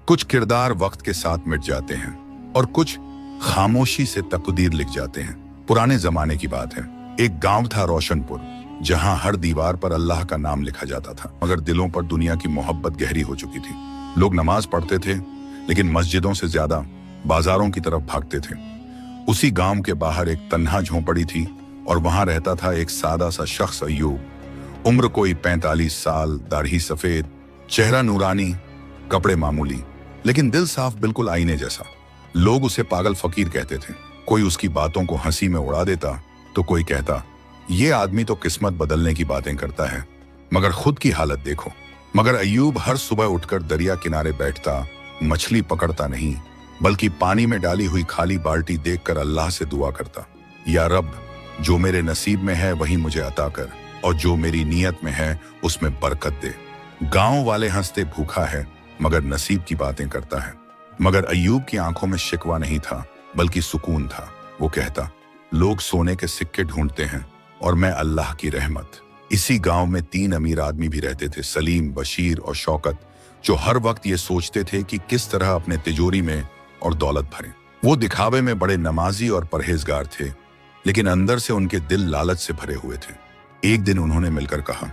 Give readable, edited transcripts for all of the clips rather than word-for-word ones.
कुछ किरदार वक्त के साथ मिट जाते हैं और कुछ खामोशी से तकदीर लिख जाते हैं। पुराने जमाने की बात है। एक गांव था रोशनपुर, जहां हर दीवार पर अल्लाह का नाम लिखा जाता था, मगर दिलों पर दुनिया की मोहब्बत गहरी हो चुकी थी। लोग नमाज पढ़ते थे, लेकिन मस्जिदों से ज्यादा बाजारों की तरफ भागते थे। उसी गांव के बाहर एक तन्हा झोंपड़ी थी और वहां रहता था एक सादा सा शख्स, अय्यूब। उम्र कोई 45 साल, दाढ़ी सफेद, चेहरा नूरानी, कपड़े मामूली, लेकिन दिल साफ, बिल्कुल आईने जैसा। लोग उसे पागल फकीर कहते थे। कोई उसकी बातों को हंसी में उड़ा देता तो कोई कहता, ये आदमी तो किस्मत बदलने की बातें करता है, मगर खुद की हालत देखो। मगर अय्यूब हर सुबह उठकर दरिया किनारे बैठता, मछली पकड़ता नहीं, बल्कि पानी में डाली हुई खाली बाल्टी देखकर अल्लाह से दुआ करता, या रब, जो मेरे नसीब में है वही मुझे अता कर, और जो मेरी नीयत में है उसमें बरकत दे। गांव वाले हंसते, भूखा है मगर नसीब की बातें करता है। मगर अय्यूब की आंखों में शिकवा नहीं था, बल्कि सुकून था। वो कहता, लोग सोने के सिक्के ढूंढते हैं और मैं अल्लाह की रहमत। इसी गांव में 3 अमीर आदमी भी रहते थे, सलीम, बशीर और शौकत, जो हर वक्त ये सोचते थे कि किस तरह अपने तिजोरी में और दौलत भरें। वो दिखावे में बड़े नमाजी और परहेजगार थे, लेकिन अंदर से उनके दिल लालच से भरे हुए थे। एक दिन उन्होंने मिलकर कहा,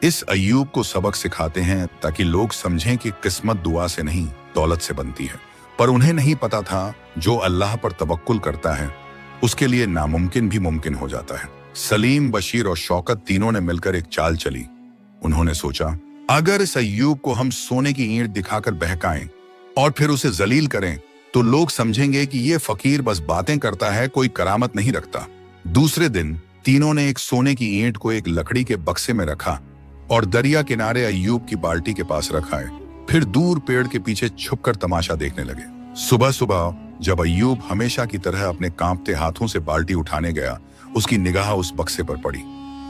इस अय्यूब को सबक सिखाते हैं ताकि लोग समझें कि किस्मत दुआ से नहीं, दौलत से बनती है। पर उन्हें नहीं पता था, जो अल्लाह पर तवक्कुल करता है उसके लिए नामुमकिन भी मुमकिन हो जाता है। सलीम, बशीर और शौकत तीनों ने मिलकर एक चाल चली। उन्होंने सोचा, अगर इस अय्यूब को हम सोने की ईंट दिखाकर बहकाएं और फिर उसे जलील करें तो लोग समझेंगे कि ये फकीर बस बातें करता है, कोई करामत नहीं रखता। दूसरे दिन तीनों ने एक सोने की ईंट को एक लकड़ी के बक्से में रखा और दरिया किनारे अय्यूब की बाल्टी के पास रखाए। फिर दूर पेड़ के पीछे छुपकर तमाशा देखने लगे। सुबह सुबह जब अय्यूब हमेशा की तरह अपने कांपते हाथों से बाल्टी उठाने गया, उसकी निगाह उस बक्से पर पड़ी।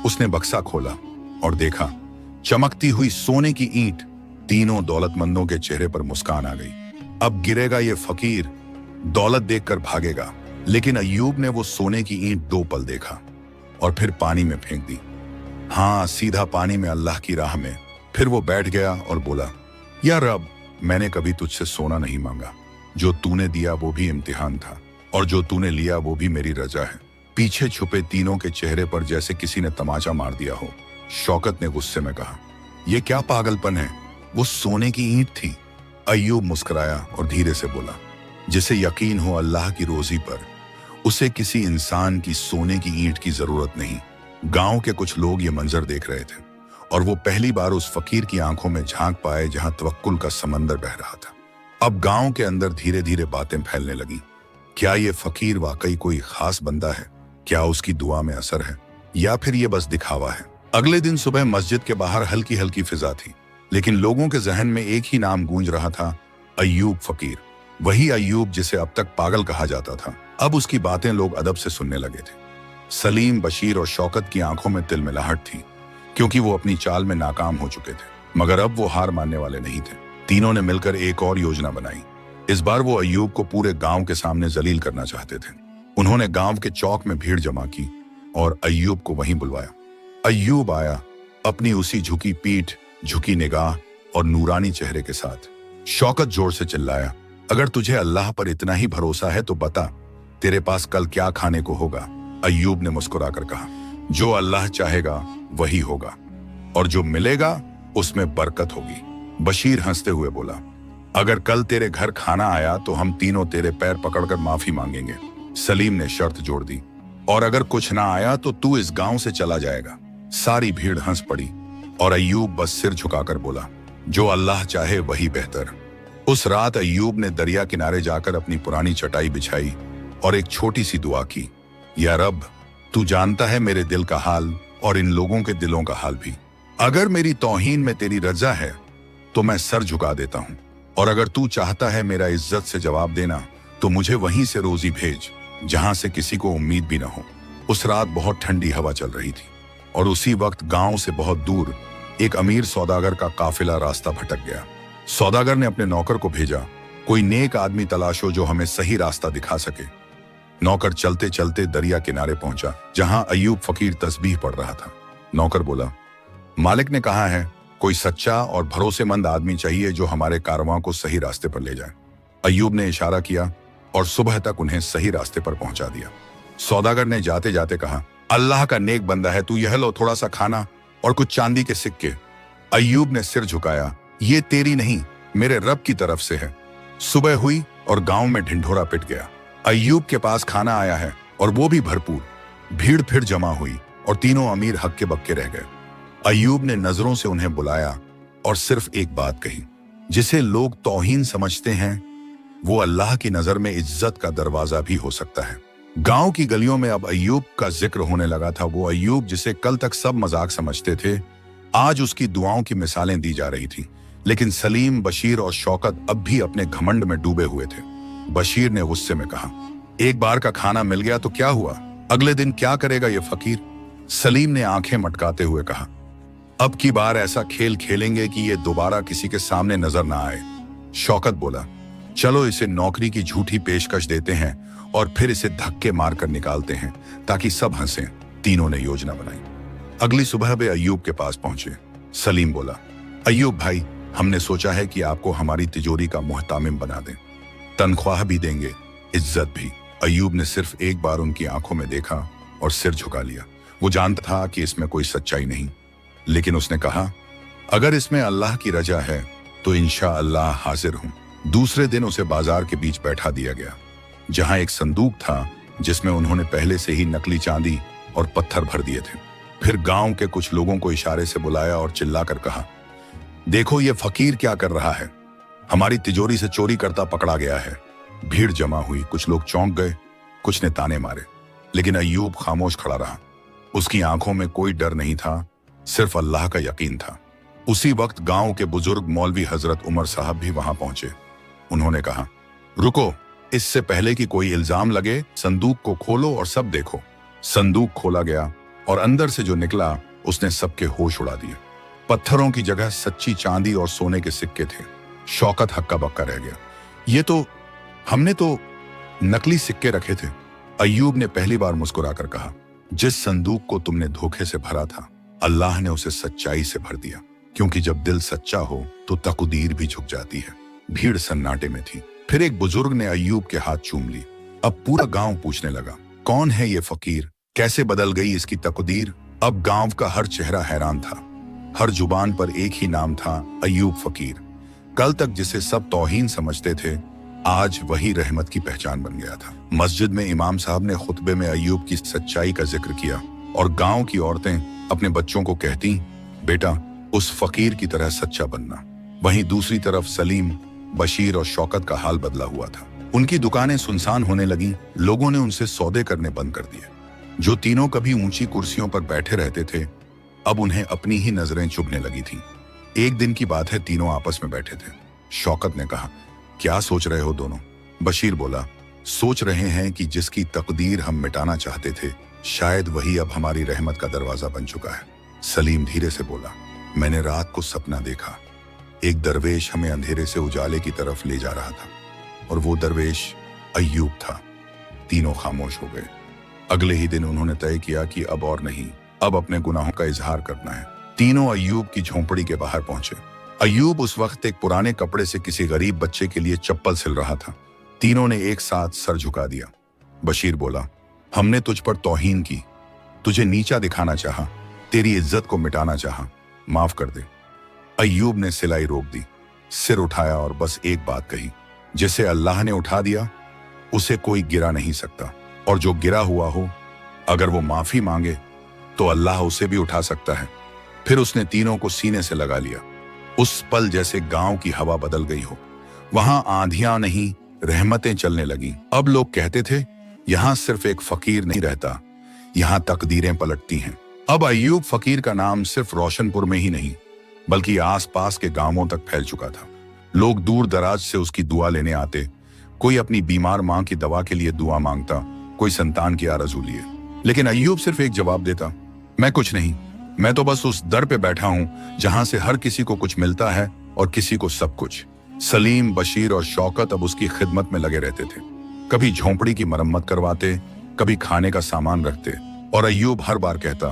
उसने बक्सा खोला और देखा, चमकती हुई सोने की ईंट। तीनों दौलतमंदों के चेहरे पर मुस्कान आ गई। अब गिरेगा ये फकीर, दौलत देखकर भागेगा। लेकिन अय्यूब ने वो सोने की ईंट 2 पल देखा और फिर पानी में फेंक दी। हाँ, सीधा पानी में, अल्लाह की राह में। फिर वो बैठ गया और बोला, या रब, मैंने कभी तुझसे सोना नहीं मांगा। जो तूने दिया वो भी इम्तिहान था, और जो तूने लिया वो भी मेरी रजा है। पीछे छुपे तीनों के चेहरे पर जैसे किसी ने तमाचा मार दिया हो। शौकत ने गुस्से में कहा, यह क्या पागलपन है, वो सोने की ईंट थी। अय्यूब मुस्कुराया और धीरे से बोला, जिसे यकीन हो अल्लाह की रोजी पर, उसे किसी इंसान की सोने की ईंट की जरूरत नहीं। गांव के कुछ लोग ये मंजर देख रहे थे और वो पहली बार उस फकीर की आंखों में झांक पाए जहां तवक्कुल का समंदर बह रहा था। अब गांव के अंदर धीरे धीरे बातें फैलने लगी। क्या ये फकीर वाकई कोई खास बंदा है? क्या उसकी दुआ में असर है, या फिर ये बस दिखावा है? अगले दिन सुबह मस्जिद के बाहर हल्की हल्की फिजा थी, लेकिन लोगों के जहन में एक ही नाम गूंज रहा था, अय्यूब फकीर। वही अय्यूब जिसे अब तक पागल कहा जाता था। अब उसकी बातें लोग अदब से सुनने लगे थे। सलीम, बशीर और शौकत की आंखों में तिलमिलाहट थी, क्योंकि वो अपनी चाल में नाकाम हो चुके थे। मगर अब वो हार मानने वाले नहीं थे। तीनों ने मिलकर एक और योजना बनाई। इस बार वो अय्यूब को पूरे गांव के सामने जलील करना चाहते थे। उन्होंने गांव के चौक में भीड़ जमा की और अय्यूब को वहीं बुलवाया। अय्यूब आया, अपनी उसी झुकी पीठ, झुकी निगाह और नूरानी चेहरे के साथ। शौकत जोर से चिल्लाया, अगर तुझे अल्लाह पर इतना ही भरोसा है तो बता, तेरे पास कल क्या खाने को होगा? अय्यूब ने मुस्कुराकर कहा, जो अल्लाह चाहेगा वही होगा, और जो मिलेगा उसमें बरकत होगी। बशीर हंसते हुए बोला, अगर कल तेरे घर खाना आया तो हम तीनों तेरे पैर पकड़कर माफी मांगेंगे। सलीम ने शर्त जोड़ दी, और अगर कुछ ना आया तो तू इस गांव से चला जाएगा। सारी भीड़ हंस पड़ी और अय्यूब बस सिर झुकाकर बोला, जो अल्लाह चाहे वही बेहतर। उस रात अय्यूब ने दरिया किनारे जाकर अपनी पुरानी चटाई बिछाई और एक छोटी सी दुआ की, या रब, तू जानता है मेरे दिल का हाल और इन लोगों के दिलों का हाल भी। अगर मेरी तौहीन में तेरी रजा है तो मैं सर झुका देता हूं, और अगर तू चाहता है मेरा इज्जत से जवाब देना तो मुझे वहीं से रोजी भेज जहां से किसी को उम्मीद भी न हो। उस रात बहुत ठंडी हवा चल रही थी और उसी वक्त गांव से बहुत दूर एक अमीर सौदागर का काफिला रास्ता भटक गया। सौदागर ने अपने नौकर को भेजा, कोई नेक आदमी तलाशो जो हमें सही रास्ता दिखा सके। नौकर चलते चलते दरिया किनारे पहुंचा, जहां अय्यूब फकीर तस्बीह पढ़ रहा था। नौकर बोला, मालिक ने कहा है कोई सच्चा और भरोसेमंद आदमी चाहिए जो हमारे कारवां को सही रास्ते पर ले जाए। अय्यूब ने इशारा किया और सुबह तक उन्हें सही रास्ते पर पहुंचा दिया। सौदागर ने जाते जाते कहा, अल्लाह का नेक बंदा है तू, यह लो थोड़ा सा खाना और कुछ चांदी के सिक्के। अय्यूब ने सिर झुकाया, ये तेरी नहीं, मेरे रब की तरफ से है। सुबह हुई और गांव में ढिंढोरा पिट गया। अय्यूब के पास खाना आया है और वो भी भरपूर। भीड़ फिर जमा हुई और तीनों अमीर हक्के बक्के रह गए। अय्यूब ने नजरों से उन्हें बुलाया और सिर्फ एक बात कही, जिसे लोग तौहीन समझते हैं वो अल्लाह की नजर में इज्जत का दरवाजा भी हो सकता है। गांव की गलियों में अब अय्यूब का जिक्र होने लगा था। वो अय्यूब जिसे कल तक सब मजाक समझते थे, आज उसकी दुआओं की मिसालें दी जा रही थी। लेकिन सलीम, बशीर और शौकत अब भी अपने घमंड में डूबे हुए थे। बशीर ने गुस्से में कहा, एक बार का खाना मिल गया तो क्या हुआ, अगले दिन क्या करेगा ये फकीर। सलीम ने आंखें मटकाते हुए कहा, अब की बार ऐसा खेल खेलेंगे कि ये दोबारा किसी के सामने नजर ना आए। शौकत बोला, चलो इसे नौकरी की झूठी पेशकश देते हैं और फिर इसे धक्के मारकर निकालते हैं ताकि सब हंसें। तीनों ने योजना बनाई। अगली सुबह वे अय्यूब के पास पहुंचे। सलीम बोला, अय्यूब भाई, हमने सोचा है कि आपको हमारी तिजोरी का मुहतामिम बना दें, तनख्वाह भी देंगे, इज्जत भी। अय्यूब ने सिर्फ एक बार उनकी आंखों में देखा और सिर झुका लिया। वो जानता था कि इसमें कोई सच्चाई नहीं, लेकिन उसने कहा, अगर इसमें अल्लाह की रजा है तो इंशाअल्लाह हाजिर हूं। दूसरे दिन उसे बाजार के बीच बैठा दिया गया, जहां एक संदूक था जिसमें उन्होंने पहले से ही नकली चांदी और पत्थर भर दिए थे। फिर गांव के कुछ लोगों को इशारे से बुलाया और चिल्लाकर कहा, देखो ये फकीर क्या कर रहा है, हमारी तिजोरी से चोरी करता पकड़ा गया है। भीड़ जमा हुई, कुछ लोग चौंक गए, कुछ ने ताने मारे, लेकिन अय्यूब खामोश खड़ा रहा। उसकी आंखों में कोई डर नहीं था, सिर्फ अल्लाह का यकीन था। उसी वक्त गांव के बुजुर्ग मौलवी हजरत उमर साहब भी वहां पहुंचे। उन्होंने कहा, रुको, इससे पहले कि कोई इल्जाम लगे, संदूक को खोलो और सब देखो। संदूक खोला गया और अंदर से जो निकला उसने सबके होश उड़ा दिए। पत्थरों की जगह सच्ची चांदी और सोने के सिक्के थे। शौकत हक्का बक्का रह गया, ये तो हमने तो नकली सिक्के रखे थे। अय्यूब ने पहली बार मुस्कुराकर कहा, जिस संदूक को तुमने धोखे से भरा था, अल्लाह ने उसे सच्चाई से भर दिया, क्योंकि जब दिल सच्चा हो तो तकदीर भी झुक जाती है। भीड़ सन्नाटे में थी। फिर एक बुजुर्ग ने अय्यूब के हाथ चूम ली। अब पूरा गांव पूछने लगा, कौन है ये फकीर, कैसे बदल गई इसकी तकदीर। अब गांव का हर चेहरा हैरान था, हर जुबान पर एक ही नाम था, अय्यूब फकीर। कल तक जिसे सब तौहीन समझते थे, आज वही रहमत की पहचान बन गया था। मस्जिद में इमाम साहब ने खुतबे में अय्यूब की सच्चाई का जिक्र किया और गांव की औरतें अपने बच्चों को कहती, बेटा उस फकीर की तरह सच्चा बनना। वहीं दूसरी तरफ सलीम, बशीर और शौकत का हाल बदला हुआ था। उनकी दुकानें सुनसान होने लगी, लोगों ने उनसे सौदे करने बंद कर दिए। जो तीनों कभी ऊंची कुर्सियों पर बैठे रहते थे, अब उन्हें अपनी ही नजरें चुभने लगी थीं। एक दिन की बात है, तीनों आपस में बैठे थे। शौकत ने कहा, क्या सोच रहे हो दोनों? बशीर बोला, सोच रहे हैं कि जिसकी तकदीर हम मिटाना चाहते थे, शायद वही अब हमारी रहमत का दरवाजा बन चुका है। सलीम धीरे से बोला, मैंने रात को सपना देखा, एक दरवेश हमें अंधेरे से उजाले की तरफ ले जा रहा था और वो दरवेश अय्यूब था। तीनों खामोश हो गए। अगले ही दिन उन्होंने तय किया कि अब और नहीं, अब अपने गुनाहों का इजहार करना है। तीनों अय्यूब की झोंपड़ी के बाहर पहुंचे। अय्यूब उस वक्त एक पुराने कपड़े से किसी गरीब बच्चे के लिए चप्पल सिल रहा था। तीनों ने एक साथ सर झुका दिया। बशीर बोला, हमने तुझ पर तौहीन की, तुझे नीचा दिखाना चाहा, तेरी इज्जत को मिटाना चाहा, माफ कर दे। अय्यूब ने सिलाई रोक दी, सिर उठाया और बस एक बात कही, जिसे अल्लाह ने उठा दिया उसे कोई गिरा नहीं सकता, और जो गिरा हुआ हो अगर वो माफी मांगे तो अल्लाह उसे भी उठा सकता है। फिर उसने तीनों को सीने से लगा लिया। उस पल जैसे गांव की हवा बदल गई हो। वहां आंधियां नहीं, रहमतें चलने लगी। अब लोग कहते थे, यहां सिर्फ एक फकीर नहीं रहता, यहां तकदीरें पलटती हैं। अब अय्यूब फकीर का नाम सिर्फ रोशनपुर में ही नहीं, बल्कि आसपास के गांवों तक फैल चुका था। लोग दूर दराज से उसकी दुआ लेने आते। कोई अपनी बीमार मां की दवा के लिए दुआ मांगता, कोई संतान की आरज़ू लिए। लेकिन अय्यूब सिर्फ एक जवाब देता, मैं कुछ नहीं, मैं तो बस उस दर पे बैठा हूं जहां से हर किसी को कुछ मिलता है और किसी को सब कुछ। सलीम, बशीर और शौकत अब उसकी खिदमत में लगे रहते थे। कभी झोंपड़ी की मरम्मत करवाते, कभी खाने का सामान रखते, और अय्यूब हर बार कहता,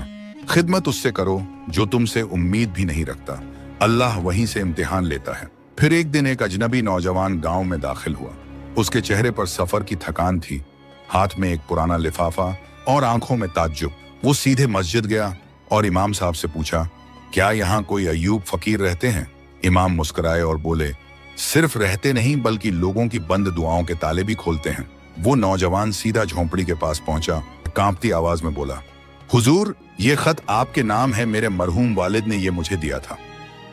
खिदमत उससे करो जो तुमसे उम्मीद भी नहीं रखता, अल्लाह वहीं से इम्तिहान लेता है। फिर एक दिन एक अजनबी नौजवान गांव में दाखिल हुआ। उसके चेहरे पर सफर की थकान थी, हाथ में एक पुराना लिफाफा और आंखों में ताज्जुब। वो सीधे मस्जिद गया और इमाम साहब से पूछा, क्या यहाँ कोई अय्यूब फकीर रहते हैं? इमाम मुस्कुराए और बोले, सिर्फ रहते नहीं बल्कि लोगों की बंद दुआओं के ताले भी खोलते हैं। वो नौजवान सीधा झोंपड़ी के पास पहुंचा, कांपती आवाज में बोला, हुजूर, ये खत आपके नाम है। मेरे मरहूम वालिद ने ये मुझे दिया था।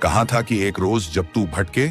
कहा था कि एक रोज जब तू भटके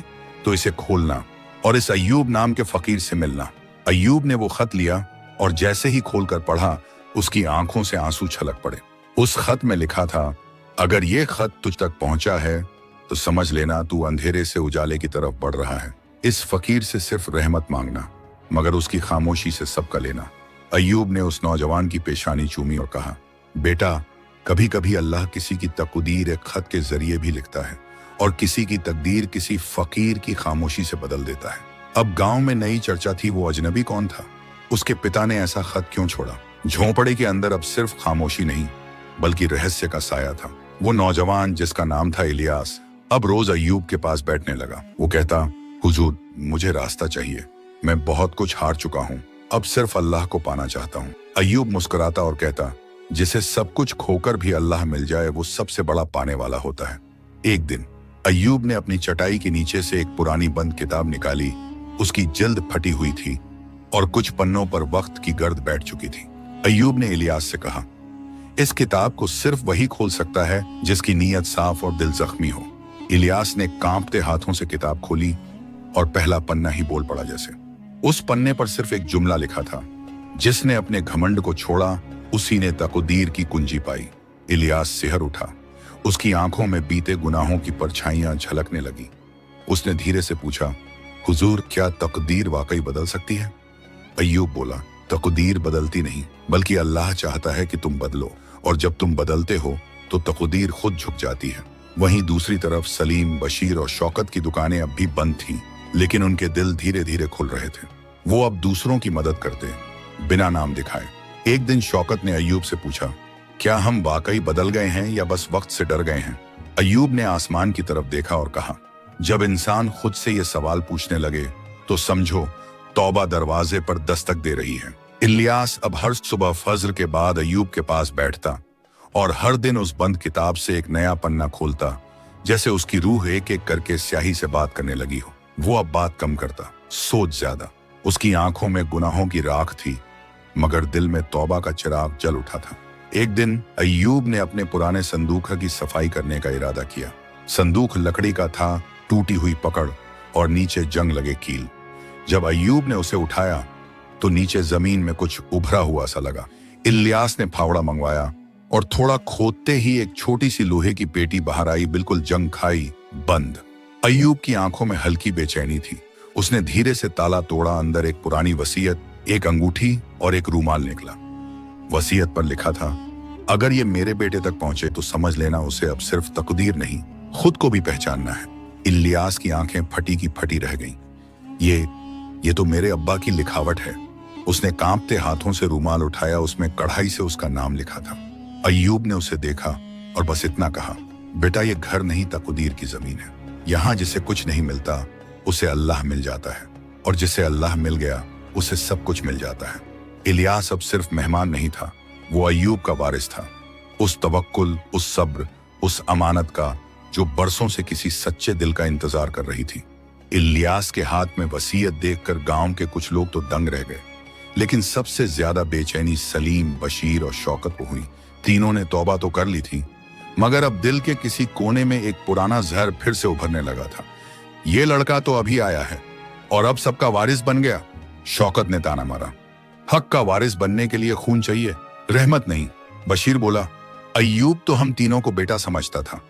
तो इसे खोलना और इस अय्यूब नाम के फकीर से मिलना। अय्यूब ने वो खत लिया और जैसे ही खोलकर पढ़ा, उसकी आंखों से आंसू छलक पड़े। उस खत में लिखा था, अगर ये खत तुझ तक पहुंचा है तो समझ लेना तू अंधेरे से उजाले की तरफ बढ़ रहा है। इस फकीर से सिर्फ रहमत मांगना, मगर उसकी खामोशी से सबका लेना। अय्यूब ने उस नौजवान की पेशानी चूमी और कहा, बेटा, कभी कभी अल्लाह किसी की तकदीर एक खत के जरिए भी लिखता है और किसी की तकदीर किसी फकीर की खामोशी से बदल देता है। अब गांव में नई चर्चा थी, वो अजनबी कौन था? उसके पिता ने ऐसा खत क्यों छोड़ा? झोंपड़े के अंदर अब सिर्फ खामोशी नहीं बल्कि रहस्य का साया था। वो नौजवान जिसका नाम था इलियास अब रोज अय्यूब के पास बैठने लगा। वो कहता, हुजूर, मुझे रास्ता चाहिए। मैं बहुत कुछ हार चुका हूँ, अब सिर्फ अल्लाह को पाना चाहता हूँ। अय्यूब मुस्कुराता और कहता, जिसे सब कुछ खोकर भी अल्लाह मिल जाए वो सबसे बड़ा पाने वाला होता है। एक दिन अय्यूब ने अपनी चटाई के नीचे से एक पुरानी बंद किताब निकाली। उसकी जिल्द फटी हुई थी और कुछ पन्नों पर वक्त की गर्द बैठ चुकी थी। अय्यूब ने इलियास से कहा, इस किताब को सिर्फ वही खोल सकता है जिसकी नीयत साफ और दिल जख्मी हो। इलियास ने कांपते हाथों से किताब खोली और पहला पन्ना ही बोल पड़ा जैसे। उस पन्ने पर सिर्फ एक जुमला लिखा था, जिसने अपने घमंड को छोड़ा उसी ने तकदीर की कुंजी पाई। इलियास सिहर उठा, उसकी आंखों में बीते गुनाहों की परछाइयां झलकने लगी। उसने धीरे से पूछा, हुजूर, क्या तकदीर वाकई बदल सकती है? अय्यूब बोला, तकदीर बदलती नहीं बल्कि अल्लाह चाहता है कि तुम बदलो, और जब तुम बदलते हो तो तकदीर खुद झुक जाती है। वहीं दूसरी तरफ सलीम, बशीर और शौकत की दुकानें अब भी बंद थीं, लेकिन उनके दिल धीरे धीरे खुल रहे थे। वो अब दूसरों की मदद करते बिना नाम दिखाए। एक दिन शौकत ने अय्यूब से पूछा, क्या हम वाकई बदल गए हैं या बस वक्त से डर गए हैं? अय्यूब ने आसमान की तरफ देखा और कहा, जब इंसान खुद से ये सवाल पूछने लगे तो समझो तौबा दरवाजे पर दस्तक दे रही है। इलियास अब हर सुबह फज्र के बाद अय्यूब के पास बैठता और हर दिन उस बंद किताब से एक नया पन्ना खोलता, जैसे उसकी रूह एक एक करके स्याही से बात करने लगी हो। वो अब बात कम करता, सोच ज्यादा। उसकी आंखों में गुनाहों की राख थी, मगर दिल में तौबा का चिराग जल उठा था। एक दिन अय्यूब ने अपने पुराने संदूक की सफाई करने का इरादा किया। संदूक लकड़ी का था, टूटी हुई पकड़ और नीचे जंग लगे कील। जब अय्यूब ने उसे उठाया तो नीचे जमीन में कुछ उभरा हुआ सा लगा। इलियास ने फावड़ा मंगवाया और थोड़ा खोदते ही एक छोटी सी लोहे की पेटी बाहर आई, बिल्कुल जंग खाई, बंद। अय्यूब की आंखों में हल्की बेचैनी थी। उसने धीरे से ताला तोड़ा। अंदर एक पुरानी वसीयत, एक अंगूठी और एक रूमाल निकला। वसीयत पर लिखा था, अगर ये मेरे बेटे तक पहुंचे तो समझ लेना उसे अब सिर्फ तकदीर नहीं, खुद को भी पहचानना है। इलियास की आंखें फटी की फटी रह गईं। ये तो मेरे अब्बा की लिखावट है। उसने कांपते हाथों से रूमाल उठाया, उसमें कढ़ाई से उसका नाम लिखा था। अय्यूब ने उसे देखा और बस इतना कहा, बेटा, ये घर नहीं तकदीर की जमीन है। यहाँ जिसे कुछ नहीं मिलता उसे अल्लाह मिल जाता है, और जिसे अल्लाह मिल गया उसे सब कुछ मिल जाता है। इलियास अब सिर्फ मेहमान नहीं था, वो अय्यूब का वारिस था। उस तवक्कुल, उस सब्र, उस अमानत का जो बरसों से किसी सच्चे दिल का इंतजार कर रही थी। इलियास के हाथ में वसीयत देखकर गांव के कुछ लोग तो दंग रह गए, लेकिन सबसे ज्यादा बेचैनी सलीम, बशीर और शौकत को हुई। तीनों ने तौबा तो कर ली थी, मगर अब दिल के किसी कोने में एक पुराना जहर फिर से उभरने लगा था। ये लड़का तो अभी आया है और अब सबका वारिस बन गया। शौकत ने ताना मारा, हक का वारिस बनने के लिए खून चाहिए, रहमत नहीं। बशीर बोला, अय्यूब तो हम तीनों को बेटा समझता था,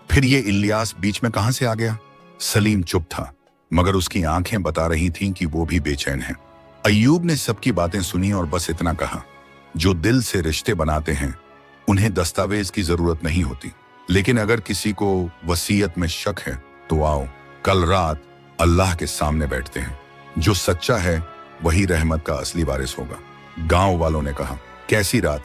फिर ये इलियास बीच में कहां से आ गया? सलीम चुप था, मगर उसकी आंखें बता रही थीं कि वो भी बेचैन है। अय्यूब ने सबकी बातें सुनी और बस इतना कहा, जो दिल से रिश्ते बनाते हैं उन्हें दस्तावेज की जरूरत नहीं होती, लेकिन अगर किसी को वसीयत में शक है तो आओ, कल रात अल्लाह के सामने बैठते हैं। जो सच्चा है वही रहमत का असली वारिस होगा। गांव वालों ने कहा, कैसी रात?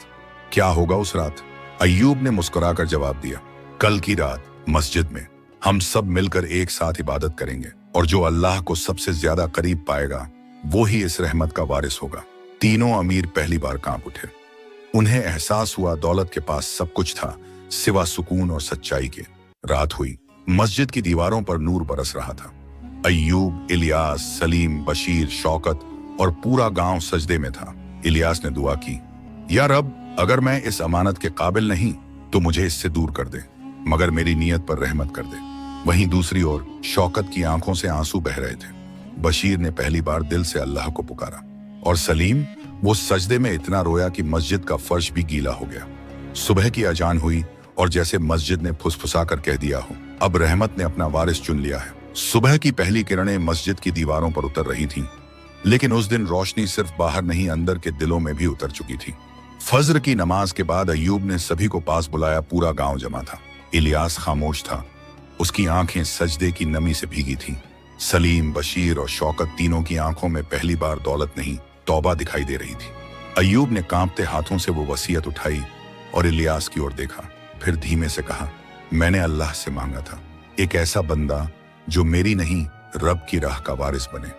क्या होगा उस रात? अय्यूब ने मुस्कुराकर जवाब दिया, कल की रात मस्जिद में हम सब मिलकर एक साथ इबादत करेंगे और जो अल्लाह को सबसे ज्यादा करीब पाएगा वो ही इस रहमत का वारिस होगा। तीनों अमीर पहली बार कांप उठे। उन्हें एहसास हुआ दौलत के पास सब कुछ था सिवा सुकून और सच्चाई के। रात हुई, मस्जिद की दीवारों पर नूर बरस रहा था। अय्यूब, इलियास, सलीम, बशीर, शौकत और पूरा गांव सजदे में था। इलियास ने दुआ की, या रब, अगर मैं इस अमानत के काबिल नहीं तो मुझे इससे दूर कर दे, मगर मेरी नीयत पर रहमत कर दे। वहीं दूसरी ओर शौकत की आंखों से आंसू बह रहे थे। बशीर ने पहली बार दिल से अल्लाह को पुकारा और सलीम, वो सजदे में इतना रोया कि मस्जिद का फर्श भी गीला हो गया। सुबह की अजान हुई और जैसे मस्जिद ने फुसफुसा कर कह दिया हो, अब रहमत ने अपना वारिस चुन लिया है। सुबह की पहली किरणें मस्जिद की दीवारों पर उतर रही थीं, लेकिन उस दिन रोशनी सिर्फ बाहर नहीं अंदर के दिलों में भी उतर चुकी थी। फज्र की नमाज के बाद अय्यूब ने सभी को पास बुलाया। पूरा गांव जमा था। इलियास खामोश था, उसकी आंखें सजदे की नमी से भीगी थीं। सलीम, बशीर और शौकत तीनों की आंखों में पहली बार दौलत नहीं तौबा दिखाई दे रही थी। अय्यूब ने कांपते हाथों से वो वसीयत उठाई और इलियास की ओर देखा, फिर धीमे से कहा, मैंने अल्लाह से मांगा था एक ऐसा बंदा जो मेरी नहीं रब की राह का वारिस बने।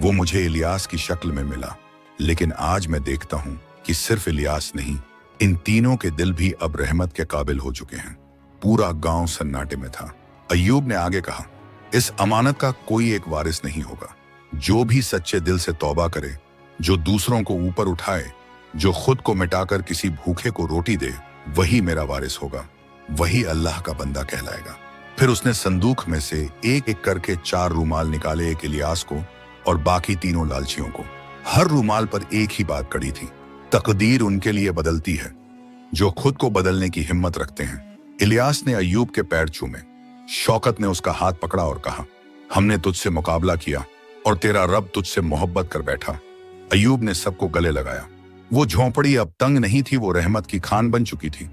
वो मुझे इलियास की शक्ल में मिला, लेकिन आज मैं देखता हूं कि सिर्फ इलियास नहीं, इन तीनों के दिल भी अब रहमत के काबिल हो चुके हैं। पूरा गांव सन्नाटे में था। अय्यूब ने आगे कहा, इस अमानत का कोई एक वारिस नहीं होगा। जो भी सच्चे दिल से तौबा करे, जो दूसरों को ऊपर उठाए, जो खुद को मिटाकर किसी भूखे को रोटी दे, वही मेरा वारिस होगा, वही अल्लाह का बंदा कहलाएगा। फिर उसने संदूक में से एक एक करके 4 रूमाल निकाले, एक इलियास को और बाकी तीनों लालचियों को। हर रूमाल पर एक ही बात कड़ी थी, तकदीर उनके लिए बदलती है जो खुद को बदलने की हिम्मत रखते हैं। इलियास ने अय्यूब के पैर चूमे। शौकत ने उसका हाथ पकड़ा और कहा, हमने तुझसे मुकाबला किया और तेरा रब तुझसे मोहब्बत कर बैठा। अय्यूब ने सबको गले लगाया। वो झोंपड़ी अब तंग नहीं थी, वो रहमत की खान बन चुकी थी।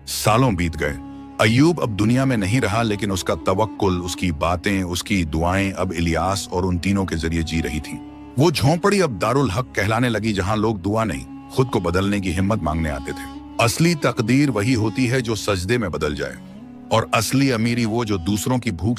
सालों बीत गए। अय्यूब अब दुनिया में नहीं रहा, लेकिन उसका तवक्कुल, उसकी बातें, उसकी दुआएं अब इलियास और उन तीनों के जरिए जी रही थी। वो झोंपड़ी अब दारुल हक कहलाने लगी, जहां लोग दुआ नहीं, खुद को बदलने की हिम्मत मांगने आते थे। असली तकदीर वही होती है जो सजदे में बदल जाए, और असली अमीरी वो जो दूसरों की भूख